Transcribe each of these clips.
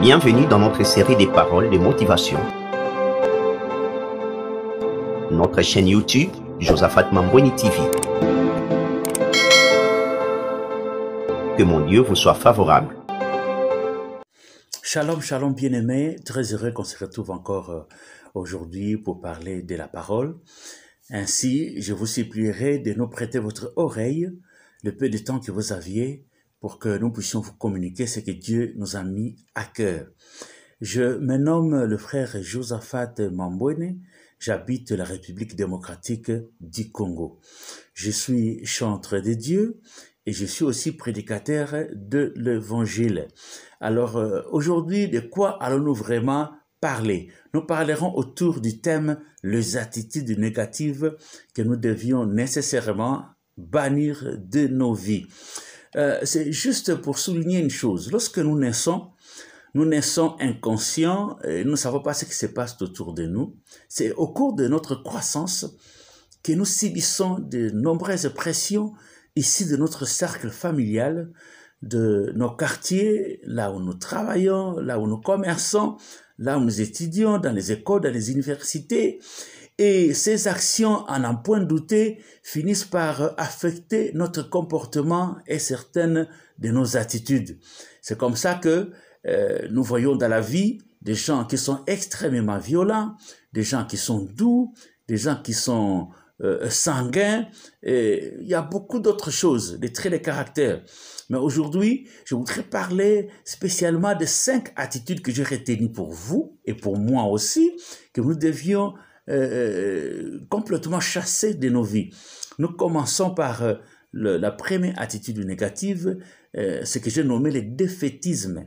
Bienvenue dans notre série des paroles de motivation. Notre chaîne YouTube, Josaphat Mambweni TV. Que mon Dieu vous soit favorable. Shalom, shalom bien-aimés, très heureux qu'on se retrouve encore aujourd'hui pour parler de la parole. Ainsi, je vous supplierai de nous prêter votre oreille, le peu de temps que vous aviez, pour que nous puissions vous communiquer ce que Dieu nous a mis à cœur. Je me nomme le frère Josaphat Mambweni, j'habite la République démocratique du Congo. Je suis chanteur de Dieu et je suis aussi prédicateur de l'Évangile. Alors aujourd'hui, de quoi allons-nous vraiment parler? Nous parlerons autour du thème « Les attitudes négatives que nous devions nécessairement bannir de nos vies ». C'est juste pour souligner une chose. Lorsque nous naissons inconscients et nous ne savons pas ce qui se passe autour de nous. C'est au cours de notre croissance que nous subissons de nombreuses pressions ici de notre cercle familial, de nos quartiers, là où nous travaillons, là où nous commerçons, là où nous étudions, dans les écoles, dans les universités. Et ces actions, en n'en point douter, finissent par affecter notre comportement et certaines de nos attitudes. C'est comme ça que nous voyons dans la vie des gens qui sont extrêmement violents, des gens qui sont doux, des gens qui sont sanguins. Et il y a beaucoup d'autres choses, des traits de caractère. Mais aujourd'hui, je voudrais parler spécialement de 5 attitudes que j'ai retenues pour vous et pour moi aussi, que nous devions complètement chasser de nos vies. Nous commençons par la première attitude négative, ce que j'ai nommé le défaitisme.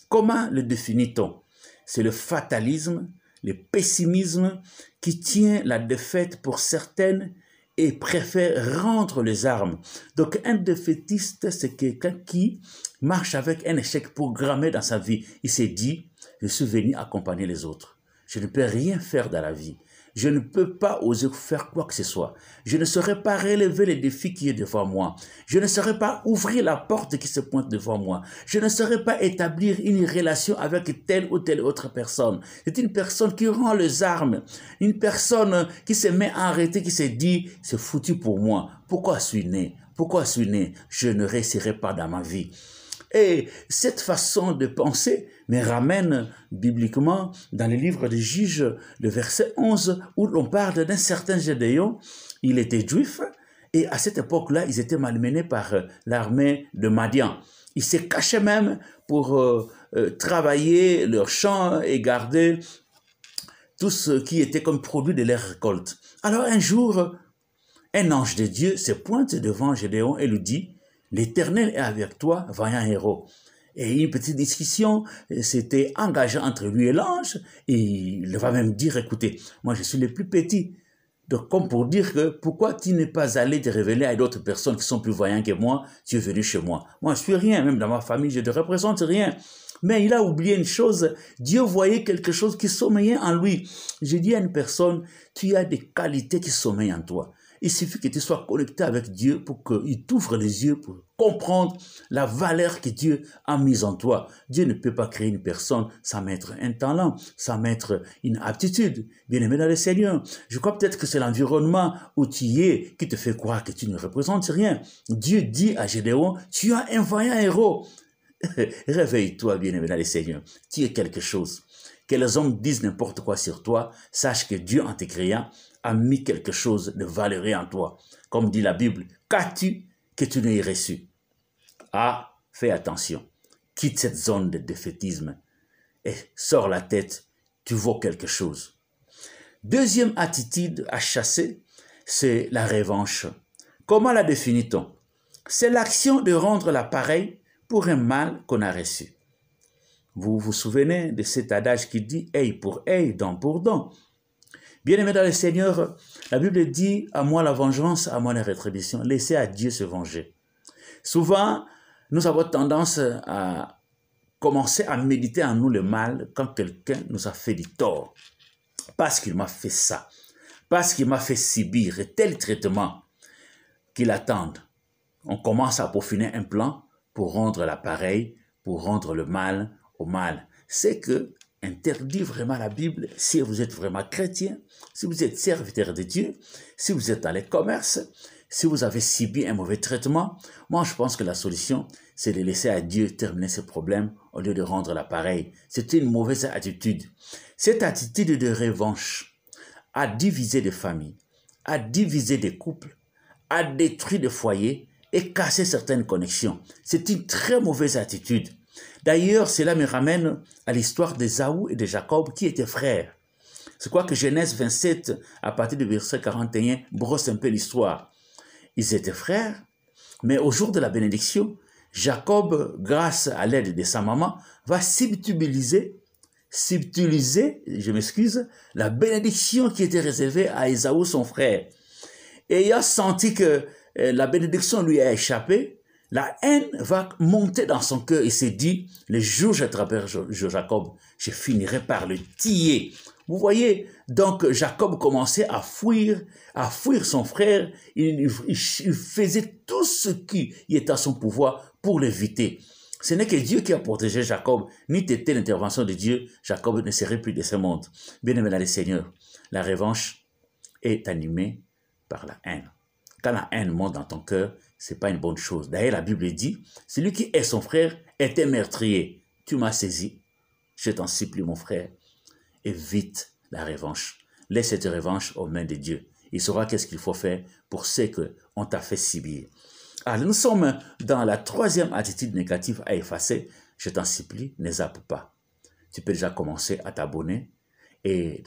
Comment le définit-on? C'est le fatalisme, le pessimisme qui tient la défaite pour certaines et préfère rendre les armes. Donc un défaitiste, c'est quelqu'un qui marche avec un échec programmé dans sa vie. Il s'est dit, je suis venu accompagner les autres. Je ne peux rien faire dans la vie. Je ne peux pas oser faire quoi que ce soit. Je ne saurais pas relever les défis qui est devant moi. Je ne saurais pas ouvrir la porte qui se pointe devant moi. Je ne saurais pas établir une relation avec telle ou telle autre personne. C'est une personne qui rend les armes. Une personne qui se met à arrêter, qui se dit, c'est foutu pour moi. Pourquoi suis-je né? Pourquoi suis-je né? Je ne réussirai pas dans ma vie. Et cette façon de penser me ramène bibliquement dans le livre des Juges, le verset 11, où l'on parle d'un certain Gédéon. Il était juif et à cette époque-là, ils étaient malmenés par l'armée de Madian. Ils se cachaient même pour travailler leurs champs et garder tout ce qui était comme produit de leur récolte. Alors un jour, un ange de Dieu se pointe devant Gédéon et lui dit, l'Éternel est avec toi, vaillant héros. Et une petite discussion s'était engagée entre lui et l'ange. Et il va même dire, écoutez, moi je suis le plus petit. Donc comme pour dire que pourquoi tu n'es pas allé te révéler à d'autres personnes qui sont plus vaillants que moi, tu es venu chez moi. Moi je suis rien, même dans ma famille je ne représente rien. Mais il a oublié une chose, Dieu voyait quelque chose qui sommeillait en lui. Je dis à une personne, tu as des qualités qui sommeillent en toi. Il suffit que tu sois connecté avec Dieu pour qu'il t'ouvre les yeux pour comprendre la valeur que Dieu a mise en toi. Dieu ne peut pas créer une personne sans mettre un talent, sans mettre une aptitude. Bien-aimé dans le Seigneur, je crois peut-être que c'est l'environnement où tu es qui te fait croire que tu ne représentes rien. Dieu dit à Gédéon, tu as un vaillant héros. Réveille-toi, bien-aimé dans le Seigneur. Tu es quelque chose. Que les hommes disent n'importe quoi sur toi, sache que Dieu, en te créant, a mis quelque chose de valeureux en toi. Comme dit la Bible, qu'as-tu que tu n'aies reçu? Ah, fais attention. Quitte cette zone de défaitisme et sors la tête, tu vaux quelque chose. Deuxième attitude à chasser, c'est la revanche. Comment la définit-on? C'est l'action de rendre l'appareil pour un mal qu'on a reçu. Vous vous souvenez de cet adage qui dit « œil pour œil, dent pour dent ». Bien-aimés dans le Seigneur, la Bible dit « à moi la vengeance, à moi la rétribution ». Laissez à Dieu se venger. Souvent, nous avons tendance à commencer à méditer en nous le mal quand quelqu'un nous a fait du tort. Parce qu'il m'a fait ça, parce qu'il m'a fait subir tel traitement qu'il attend. On commence à peaufiner un plan pour rendre l'appareil, pour rendre le mal au mal. c'est que interdit vraiment la Bible si vous êtes vraiment chrétien, si vous êtes serviteur de Dieu, si vous êtes dans les commerces, si vous avez subi un mauvais traitement. Moi, je pense que la solution, c'est de laisser à Dieu terminer ses problèmes au lieu de rendre l'appareil. C'est une mauvaise attitude. Cette attitude de revanche a divisé des familles, a divisé des couples, a détruit des foyers et cassé certaines connexions. C'est une très mauvaise attitude. D'ailleurs, cela me ramène à l'histoire d'Ésaü et de Jacob qui étaient frères. C'est quoi que Genèse 27, à partir du verset 41, brosse un peu l'histoire. Ils étaient frères, mais au jour de la bénédiction, Jacob, grâce à l'aide de sa maman, va subtiliser, la bénédiction qui était réservée à Ésaü, son frère. Et ayant senti que la bénédiction lui a échappé, la haine va monter dans son cœur et s'est dit, le jour où j'attraperai Jacob, je finirai par le tuer. Vous voyez, donc Jacob commençait à fuir son frère. Il faisait tout ce qui était à son pouvoir pour l'éviter. Ce n'est que Dieu qui a protégé Jacob. N'eût été l'intervention de Dieu, Jacob ne serait plus de ce monde. Bien-aimé dans le Seigneur, la revanche est animée par la haine. Quand la haine monte dans ton cœur, ce n'est pas une bonne chose. D'ailleurs, la Bible dit, celui qui est son frère est un meurtrier. Tu m'as saisi. Je t'en supplie, mon frère. Évite la revanche. Laisse cette revanche aux mains de Dieu. Il saura qu'est-ce qu'il faut faire pour ce qu'on t'a fait subir. Alors, nous sommes dans la troisième attitude négative à effacer. Je t'en supplie, ne zappe pas. Tu peux déjà commencer à t'abonner et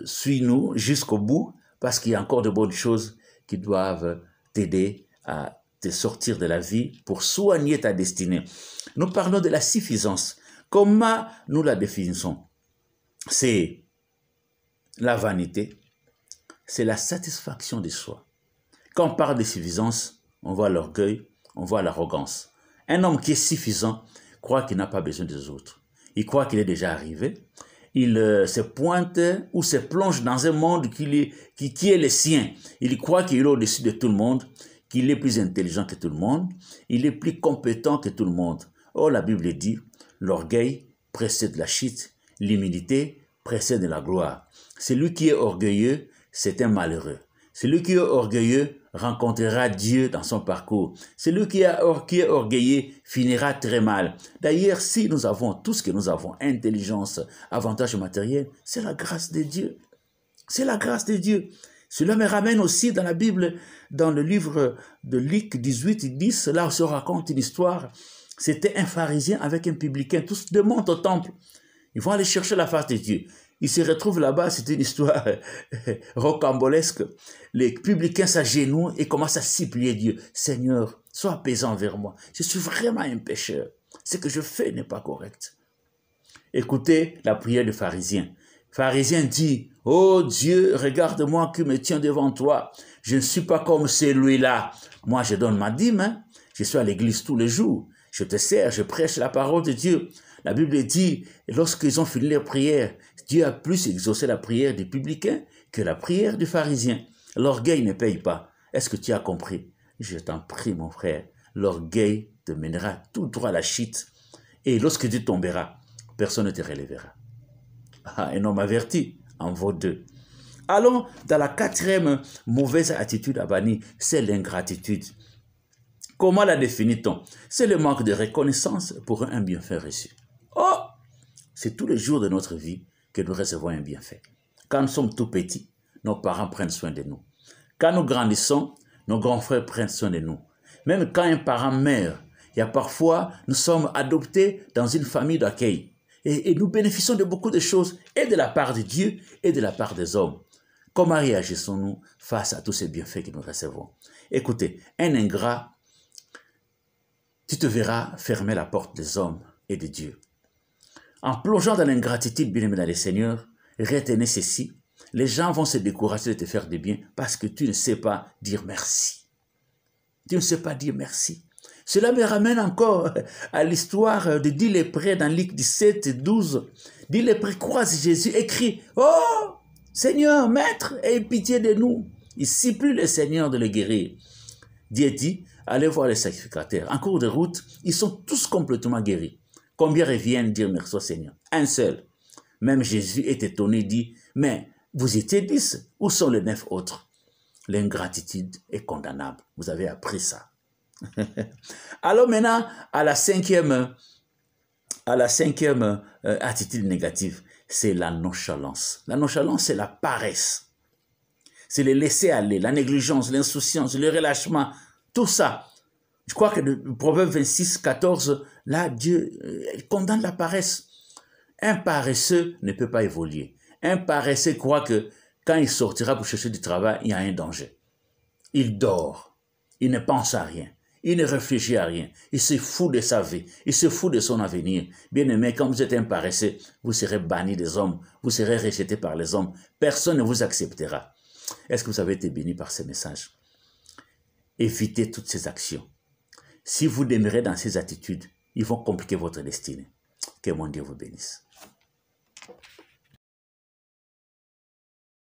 suis-nous jusqu'au bout parce qu'il y a encore de bonnes choses qui doivent t'aider à te sortir de la vie pour soigner ta destinée. Nous parlons de la suffisance. Comment nous la définissons? C'est la vanité, c'est la satisfaction de soi. Quand on parle de suffisance, on voit l'orgueil, on voit l'arrogance. Un homme qui est suffisant croit qu'il n'a pas besoin des autres. Il croit qu'il est déjà arrivé. Il se pointe ou se plonge dans un monde qui est le sien. Il croit qu'il est au-dessus de tout le monde, qu'il est plus intelligent que tout le monde, il est plus compétent que tout le monde. Or, la Bible dit, l'orgueil précède la chute, l'humilité précède la gloire. Celui qui est orgueilleux, c'est un malheureux. Celui qui est orgueilleux rencontrera Dieu dans son parcours. Celui qui est orgueilleux finira très mal. D'ailleurs, si nous avons tout ce que nous avons, intelligence, avantages matériels, c'est la grâce de Dieu. C'est la grâce de Dieu. Cela me ramène aussi dans la Bible, dans le livre de Luc 18, 10, là où se raconte une histoire. C'était un pharisien avec un publicain. Tous deux montent au temple. Ils vont aller chercher la face de Dieu. Ils se retrouvent là-bas, c'est une histoire rocambolesque. Les publicains s'agenouillent et commencent à supplier Dieu. Seigneur, sois apaisant envers moi. Je suis vraiment un pécheur. Ce que je fais n'est pas correct. Écoutez la prière du pharisien. Pharisien dit, oh Dieu, regarde-moi qui me tient devant toi. Je ne suis pas comme celui-là. Moi, je donne ma dîme. Hein. Je suis à l'église tous les jours. Je te sers, je prêche la parole de Dieu. La Bible dit, lorsqu'ils ont fini leur prière, Dieu a plus exaucé la prière des publicains que la prière du pharisien. L'orgueil ne paye pas. Est-ce que tu as compris? Je t'en prie, mon frère. L'orgueil te mènera tout droit à la chute. Et lorsque tu tomberas, personne ne te relèvera. Ah, un homme averti en vaut deux. Allons dans la quatrième mauvaise attitude à bannir, c'est l'ingratitude. Comment la définit-on? C'est le manque de reconnaissance pour un bienfait reçu. Oh! C'est tous les jours de notre vie que nous recevons un bienfait. Quand nous sommes tout petits, nos parents prennent soin de nous. Quand nous grandissons, nos grands frères prennent soin de nous. Même quand un parent meurt, il y a parfois, nous sommes adoptés dans une famille d'accueil. Et nous bénéficions de beaucoup de choses, et de la part de Dieu, et de la part des hommes. Comment réagissons-nous face à tous ces bienfaits que nous recevons? Écoutez, un ingrat, tu te verras fermer la porte des hommes et de Dieu. En plongeant dans l'ingratitude, bien-aimé dans le Seigneur, retenez ceci, les gens vont se décourager de te faire du bien parce que tu ne sais pas dire merci. Tu ne sais pas dire merci. Cela me ramène encore à l'histoire de 10 lépreux dans Luc 17, 12. 10 lépreux croisent Jésus et crient « Oh, Seigneur, Maître, aie pitié de nous !» Il supplie le Seigneur de le guérir. Dieu dit « Allez voir les sacrificateurs. En cours de route, ils sont tous complètement guéris. Combien reviennent dire merci au Seigneur? Un seul. Même Jésus est étonné, dit, mais vous étiez 10, où sont les 9 autres? L'ingratitude est condamnable. Vous avez appris ça. Alors maintenant, à la cinquième attitude négative, c'est la nonchalance. La nonchalance, c'est la paresse. C'est le laisser aller, la négligence, l'insouciance, le relâchement, tout ça. Je crois que le Proverbe 26, 14, là, Dieu condamne la paresse. Un paresseux ne peut pas évoluer. Un paresseux croit que quand il sortira pour chercher du travail, il y a un danger. Il dort. Il ne pense à rien. Il ne réfléchit à rien. Il se fout de sa vie. Il se fout de son avenir. Bien-aimé, quand vous êtes un paresseux, vous serez banni des hommes. Vous serez rejeté par les hommes. Personne ne vous acceptera. Est-ce que vous avez été béni par ces messages? Évitez toutes ces actions. Si vous demeurez dans ces attitudes, ils vont compliquer votre destinée. Que mon Dieu vous bénisse.